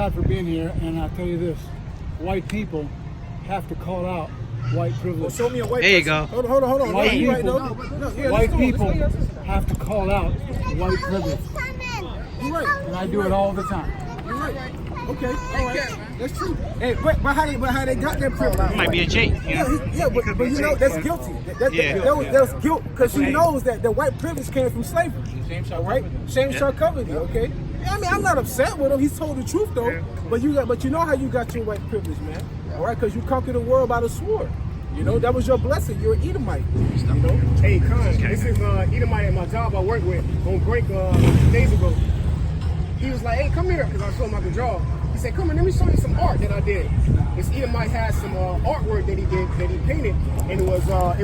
God for being here, and I'll tell you this: white people have to call out white privilege. Well, show me a white There you person. go. Hold on. White You right, people, no? white people have to call out white privilege, You're right. and I do it all the time. You're right. Okay, all right. That's true. Hey, but how they got that privilege? It might be a Jake. But you know that's guilty. That's guilt because she knows that the white privilege came from slavery. All right, shame shall cover thee. Okay. I mean, I'm not upset with him. He's told the truth though. But you know how you got your white privilege, man. All right, because you conquered the world by the sword. You know, that was your blessing. You're an Edomite. You know? Hey, Con, this is Edomite at my job I work with on break days ago. He was like, hey, come here, because I showed him I could draw. He said, come here, let me show you some art that I did. This Edomite had some artwork that he did, that he painted, and it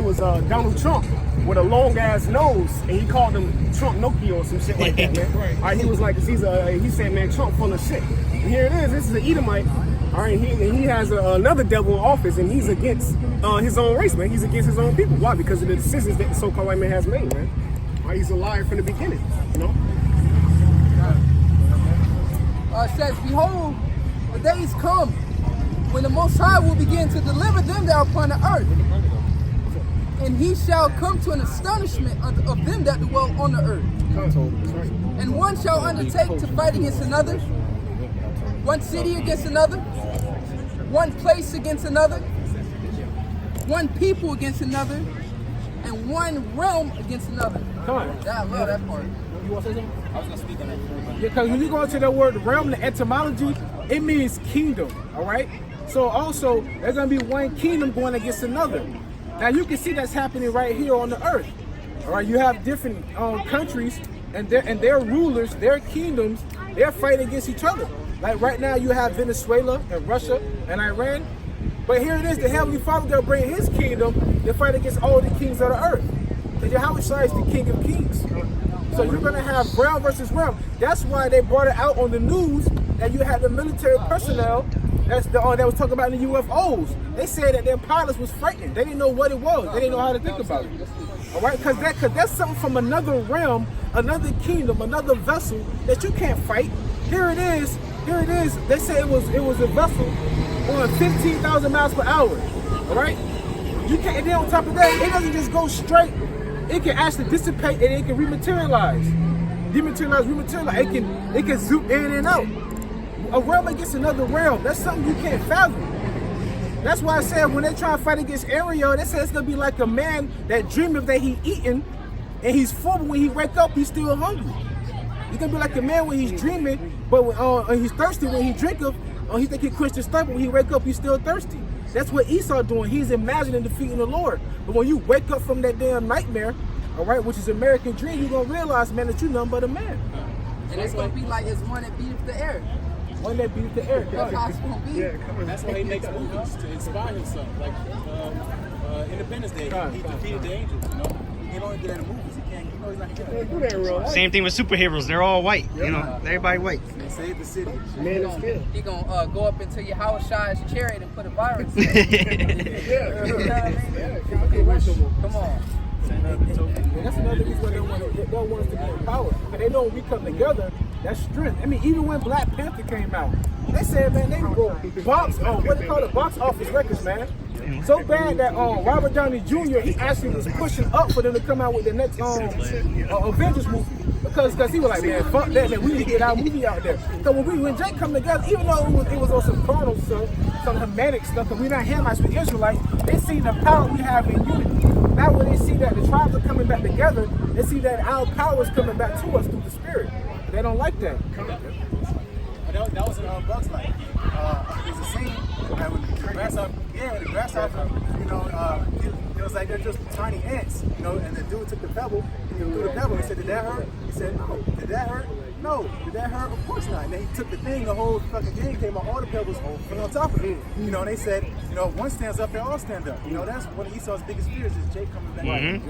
was Donald Trump with a long ass nose, and he called him Trump Nokia or some shit like that, man. All right, he was like, he said, man, Trump full of shit. And here it is. This is an Edomite. All right, he has another devil in office, and he's against his own race, man. He's against his own people. Why? Because of the decisions that the so-called white man has made, man. All right, he's a liar from the beginning, you know. It says, behold, the days come when the Most High will begin to deliver them that are upon the earth. And he shall come to an astonishment of them that dwell on the earth. And one shall undertake to fight against another, one city against another, one place against another, one people against another, and one realm against another. Come on. Yeah, I love that part. You want to say something? I was going to speak on that. Because when you go into that word realm, the etymology, it means kingdom, all right? So also, there's going to be one kingdom going against another. Now you can see that's happening right here on the earth, all right? You have different countries and their rulers, their kingdoms, they're fighting against each other. Like right now you have Venezuela and Russia and Iran. But here it is, the Heavenly Father will bring his kingdom to fight against all the kings of the earth. Because Yahweh Shai is the King of Kings. So you're going to have realm versus realm. That's why they brought it out on the news that you had the military personnel that was talking about the UFOs. They said that their pilots was frightened. They didn't know what it was. They didn't know how to think about it. All right, because that's something from another realm, another kingdom, another vessel that you can't fight. Here it is. They say it was a vessel on 15,000 miles per hour. All right, you can't. And then on top of that, it doesn't just go straight. It can actually dissipate and it can rematerialize. It can zoom in and out. A realm against another realm. That's something you can't fathom. That's why I said when they try to fight against Ariel, they say it's gonna be like a man that dreameth that he eating and he's full, but when he wake up, he's still hungry. It's gonna be like a man when he's dreaming, but he's thirsty when he drinketh. He think he quenched his thirst, but when he wake up, he's still thirsty. That's what Esau doing. He's imagining defeating the Lord. But when you wake up from that damn nightmare, all right, which is American dream, you're gonna realize, man, that you're nothing but a man. And it's gonna be like it's one that beats the air. One that beats the air. That's how it's gonna be. Yeah, come on. That's why he makes movies to inspire himself. Like Independence Day, he defeated the angels. You know, he don't get in the movies. He can't. You know, he's not gonna do that in real life. Same thing with superheroes. They're all white. You know, everybody white. They save the city. Man of steel. He gonna go up into your Howard Shire's chariot and put a virus in it. Yeah. You know what I mean? Come on. And that's another reason why they don't want us to be empowered. Because they know when we come together, that's strength. I mean, even when Black Panther came out, they said, man, they go box office records, man. So bad that Robert Downey Jr. he actually was pushing up for them to come out with the next Avengers movie. Because he was like, man, fuck that, man, we need to get our movie out there. So when Jake come together, even though it was on some carnal stuff, some Hamitic stuff, because we're not Hamites, we're Israelites, they see the power we have in unity. Now when they see that the tribes are coming back together, they see that our power is coming back to us through the Spirit. They don't like that. That was in Bugs Life. There's a scene when the grasshopper, you know, it was like they're just tiny ants, you know, and the dude took the pebble, and he threw the pebble, he said, did that hurt? He said, no. Did that hurt? No. Did that hurt? Of course not. And then he took the thing, the whole fucking game came out, all the pebbles went on top of it. You know, and they said, you know, if one stands up, they all stand up. You know, that's one of Esau's biggest fears is Jake coming back. Right.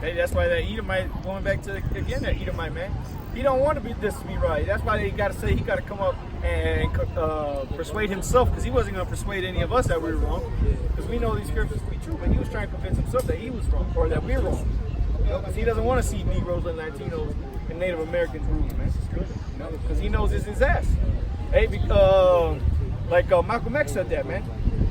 Hey, that's why that Edomite, going back to, again, that Edomite, man. He don't want this to be right. That's why they got to say he got to come up and persuade himself, because he wasn't going to persuade any of us that we were wrong, because we know these scriptures to be true, but he was trying to convince himself that he was wrong, or that we're wrong. You know, because he doesn't want to see Negroes and Latinos and Native Americans ruling, man. You know, because he knows it's his ass. Hey, like Malcolm X said that, man.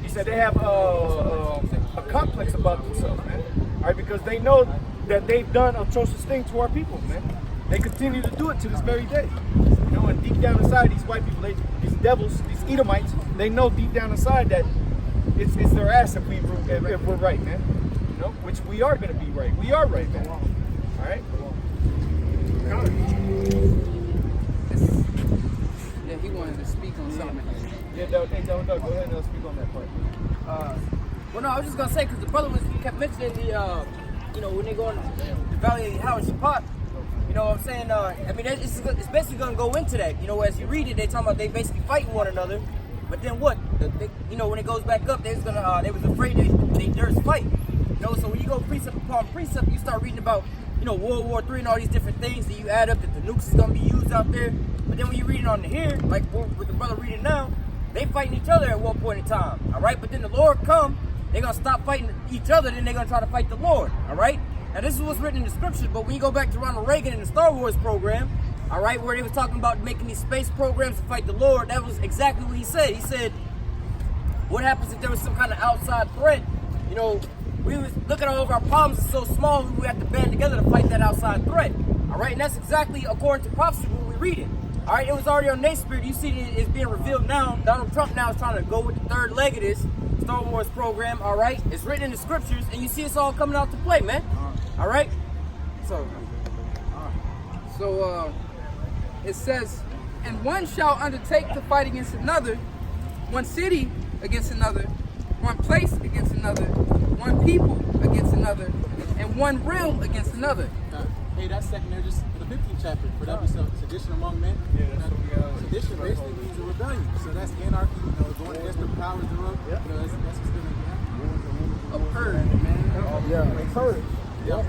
He said they have a complex about themselves, man. All right, because they know that they've done atrocious things to our people, man. They continue to do it to this very day. You know, and deep down inside, these white people, these devils, these Edomites, they know deep down inside that it's their ass if we're right, man. You know, which we are going to be right. We are right, man. All right. Yeah, he wanted to speak on something. Yeah, Doug, go ahead and speak on that part. Well, no, I was just gonna say because the brother kept mentioning the, you know, when they go in the Valley of Howard Shapot. You know what I'm saying? I mean, it's basically gonna go into that. You know, as you read it, they talking about they basically fighting one another. But then what? You know, when it goes back up, they was afraid they dares fight. You know, so when you go precept upon precept, you start reading about, you know, World War III and all these different things that you add up that the nukes is gonna be used out there. But then when you read it on here, like with the brother reading now, they fighting each other at one point in time. All right, but then the Lord come, they're gonna stop fighting each other, then they're gonna try to fight the Lord. All right. Now this is what's written in the scriptures, but when you go back to Ronald Reagan in the Star Wars program, all right, where they was talking about making these space programs to fight the Lord, that was exactly what he said. He said, what happens if there was some kind of outside threat? You know, we was looking at all of our problems are so small, we would have to band together to fight that outside threat. All right, and that's exactly according to prophecy when we read it. All right, it was already on their spirit. You see it's being revealed now. Donald Trump now is trying to go with the third leg of this Star Wars program, all right? It's written in the scriptures, and you see it's all coming out to play, man. All right? So it says, and one shall undertake to fight against another, one city against another, one place against another, one people against another, and one realm against another. Hey, that's second there, just for the 15th chapter. For that be sedition among men. Yeah, that's what we got. Sedition basically means a rebellion. So that's anarchy, you know, going against the powers thereof. You know, that's what's going to A purge, man. Yeah, a purge. Yeah.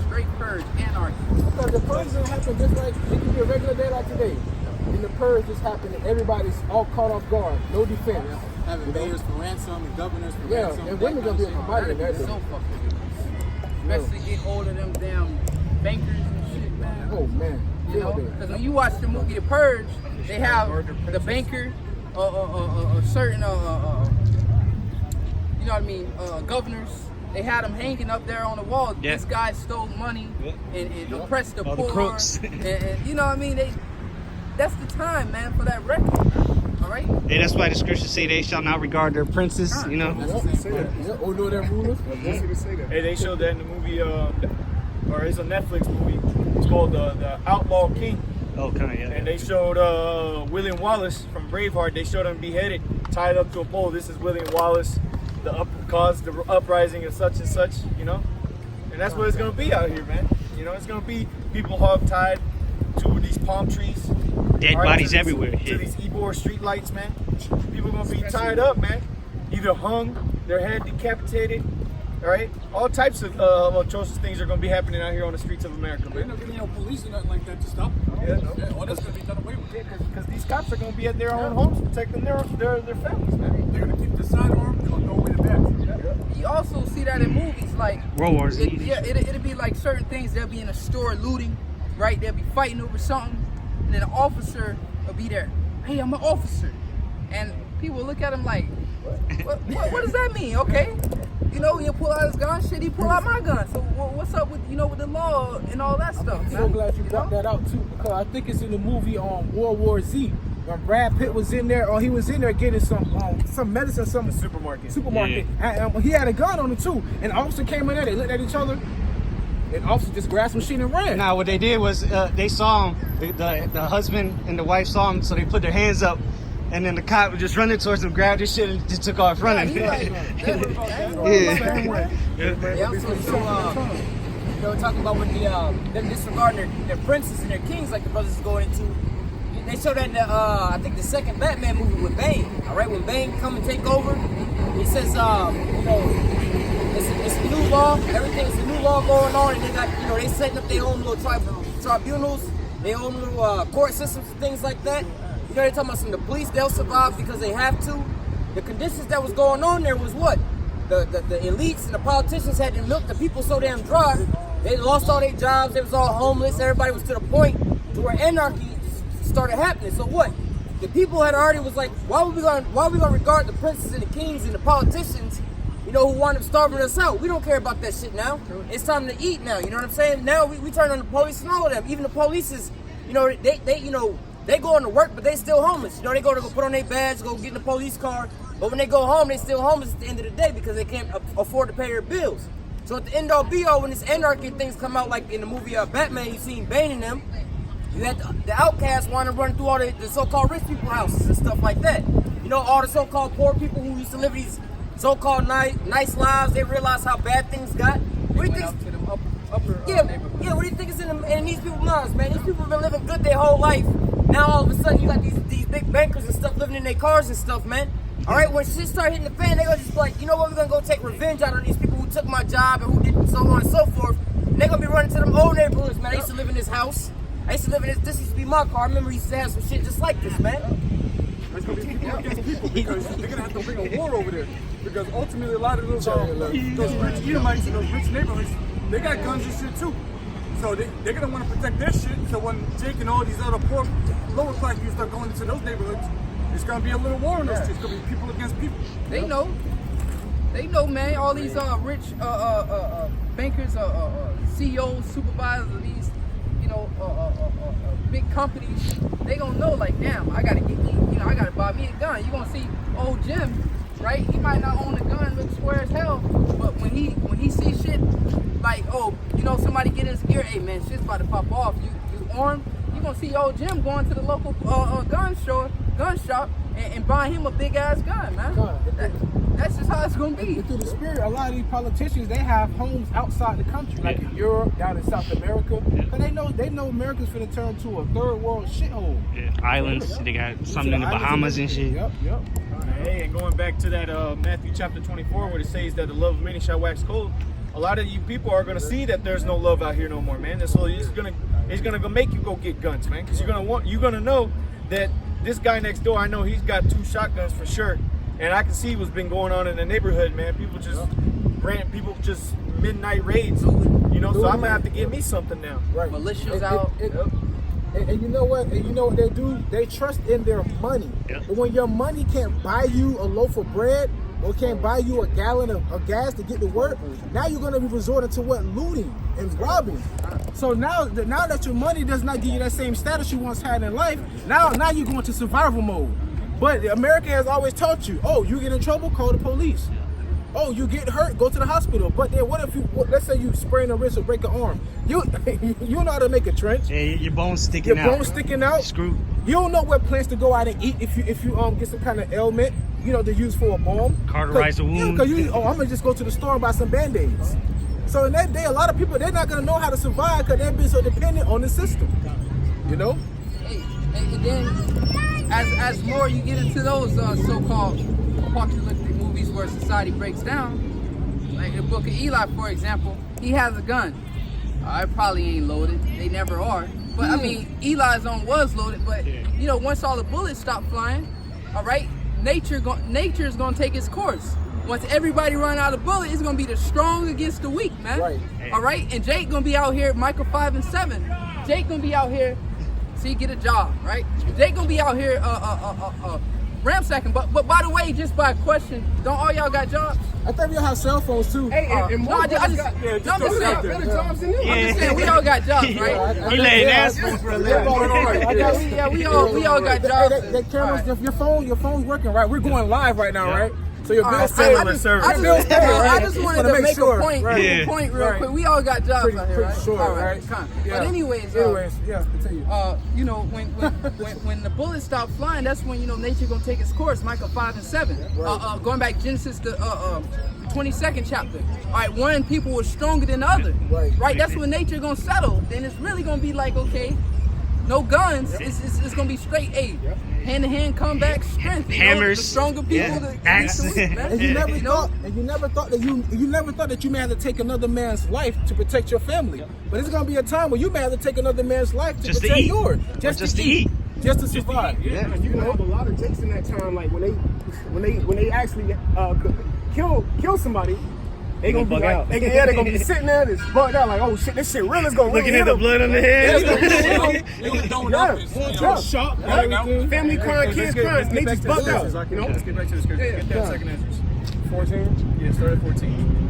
Straight purge, anarchy. Because the purge doesn't happen just like, it can be a regular day like today. And the purge just happened and everybody's all caught off guard, no defense. having mayors for ransom and governors for Yeah, ransom. and women gonna be a commodity in that. So fucking good. Especially get hold of them damn bankers and shit, man. Oh man, You know, because when you watch the movie The Purge, they have the banker, certain, you know what I mean, governors. They had them hanging up there on the wall. Yeah. This guy stole money and oppressed the All the poor. crooks. and you know what I mean? That's the time, man, for that record. All right? Yeah, that's why the scriptures say they shall not regard their princes, you know. Oh no, they're rulers. Hey, they showed that in the movie, or it's a Netflix movie. It's called The Outlaw King. Oh, kind of, yeah. And they showed William Wallace from Braveheart. They showed him beheaded, tied up to a pole. This is William Wallace, caused the uprising and such, you know? And that's what it's going to be out here, man. You know, it's going to be people hog-tied to these palm trees. Dead bodies everywhere. To these Ybor street lights, man. People are going to be tied up, man. Either hung, their head decapitated, all right? All types of atrocious things are going to be happening out here on the streets of America, man. There's not getting no police or nothing like that to stop them. Yeah, no. All that's going to be done away with. Because these cops are going to be at their own homes protecting their families, man. They're going to keep the sidearm, they're going to go away the back. You also see that in movies, like World War Z. it'll be like certain things. They'll be in a store looting, right? They'll be fighting over something, and then an officer will be there. Hey, I'm an officer, and people look at him like, what does that mean? Okay, you know, he'll pull out his gun, shit. He pull out my gun. So what's up with with the law and all that stuff? I'm so glad you brought that out too, because I think it's in the movie on World War Z. When Brad Pitt was in there, or he was in there getting some medicine, some supermarket. Yeah. And he had a gun on him too. And the officer came in there, they looked at each other, and the officer just grabbed some shit and ran. Now, what they did was they saw him, the husband and the wife saw him, so they put their hands up, and then the cop was just running towards him, grabbed his shit, and just took off running. Yeah. You know, talking about when them disregarding their princes and their kings, like the brothers is going into. They showed that in the, I think the second Batman movie with Bane. All right, when Bane come and take over, he says, you know, it's a new law. Everything's a new law going on, and they got, you know, they setting up their own little tribunals, their own little court systems and things like that. You know, they're talking about the police, they'll survive because they have to. The conditions that was going on there was what? The elites and the politicians had to milk the people so damn dry They lost all their jobs. They was all homeless. Everybody was to the point to where anarchy started happening. So what? The people had already was like, why we gonna regard the princes and the kings and the politicians, you know, who wound up starving us out? We don't care about that shit now. It's time to eat now. You know what I'm saying? Now we turn on the police and all of them. Even the police is, you know, they going to work, but they still homeless. You know, they go put on their badge, go get in the police car. But when they go home, they still homeless at the end of the day because they can't afford to pay their bills. So at the end all be all, when this anarchy things come out, like in the movie Batman, you seen Bane in them. You had the outcasts wanting to run through all the so-called rich people houses and stuff like that. You know, all the so-called poor people who used to live these so-called nice lives, they realized how bad things got. What do you think? What do you think is in these people's minds, man? These people have been living good their whole life. Now all of a sudden you got these big bankers and stuff living in their cars and stuff, man. All right, when shit start hitting the fan, they gonna just be like, you know what? We're gonna go take revenge out of these people who took my job and who did so on and so forth. And they're gonna be running to them old neighborhoods, man. I used to live in this house. I used to live in this used to be my car. I remember he used to have some shit just like this, man. There's going to be people against people because they're going to have to bring a war over there. Because ultimately, a lot of those rich Edomites in those rich neighborhoods, they got guns and shit too. So they're going to want to protect their shit. So when Jake and all these other poor, lower class people start going into those neighborhoods, it's going to be a little war in those shit. It's going to be people against people. They know. They know, man. All these rich bankers, CEOs, supervisors of these, you know, big companies, they gonna know, like, damn, I gotta get me, you know, I gotta buy me a gun. You gonna see old Jim, right? He might not own a gun, look square as hell, but when he see shit like, oh, you know, somebody get in his ear, hey man, shit's about to pop off. You armed? You gonna see old Jim going to the local gun shop, and buying him a big ass gun, man. That's just how it's gonna be. And through the spirit, a lot of these politicians, they have homes outside the country, like in Europe, down in South America. But they know America's finna turn to a third world shithole. Yeah, islands. They got something in the Bahamas and shit. Yep. Hey, and going back to that Matthew chapter 24, where it says that the love of many shall wax cold. A lot of you people are gonna see that there's no love out here no more, man. And so it's gonna go make you go get guns, man, because you're gonna know that this guy next door, I know he's got 2 shotguns for sure. And I can see what's been going on in the neighborhood, man. People just midnight raids, you know. So I'm gonna have to get me something now. Right. Militias out. And you know what? And you know what they do? They trust in their money. Yep. But when your money can't buy you a loaf of bread or can't buy you a gallon of gas to get to work, now you're gonna be resorting to what? Looting and robbing. So now that your money does not give you that same status you once had in life, now you're going to survival mode. But America has always taught you, oh, you get in trouble, call the police. Oh, you get hurt, go to the hospital. But then what if let's say you sprain a wrist or break an arm. You know how to make a trench. Yeah, your bones sticking out. Your bones sticking out. Screw. You don't know what plants to go out and eat if you get some kind of ailment, you know, to use for a balm. Cauterize a wound. Because I'm gonna just go to the store and buy some Band-Aids. So in that day, a lot of people, they're not gonna know how to survive because they've been so dependent on the system. You know? Hey, and then as more you get into those so-called apocalyptic movies where society breaks down, like the Book of Eli, for example, he has a gun. It probably ain't loaded. They never are. But I mean, Eli's own was loaded. But you know, once all the bullets stop flying, all right, nature is gonna take its course. Once everybody run out of bullets, it's gonna be the strong against the weak, man. Right. All right, and Jake gonna be out here, Micah 5 and 7. Jake gonna be out here. See, get a job, right? They gonna be out here ransacking. But by the way, just by question, don't all y'all got jobs? I think we all have cell phones too. Hey, I'm just saying, we all got jobs, right? He laying ass for a living. We all got jobs. The cameras, right. your phone's working, right? We're going live right now, right? So your bill's paid. paid. I just wanted to make a point real quick. We all got jobs out here, right? Sure, all right. But anyways, continue. You know, when the bullets stop flying, that's when, you know, nature gonna take its course. Micah 5 and 7. Right. Going back Genesis the 22nd chapter. All right, one people was stronger than the other. Right. That's when nature gonna settle. Then it's really gonna be like, okay, no guns. It's gonna be straight aid. Hand-to-hand combat strength. Hammers. The stronger people axes. And you never thought that you may have to take another man's life to protect your family. But it's gonna be a time where you may have to take another man's life to protect yours. Just to eat. Just to survive. Yeah, and you gonna have a lot of Jakes in that time, like when they actually kill somebody. they gonna be bug like, out. they gonna be sitting there, just bugged out, like, oh shit, this shit real is gonna Looking really at the hit 'em. blood on the head. They get thrown up. Yeah. Shock. Family crying, kids crying, they just bugged out. You know, let's get back to the scripture. Get that second Ezra. 14? Yeah, start at 14.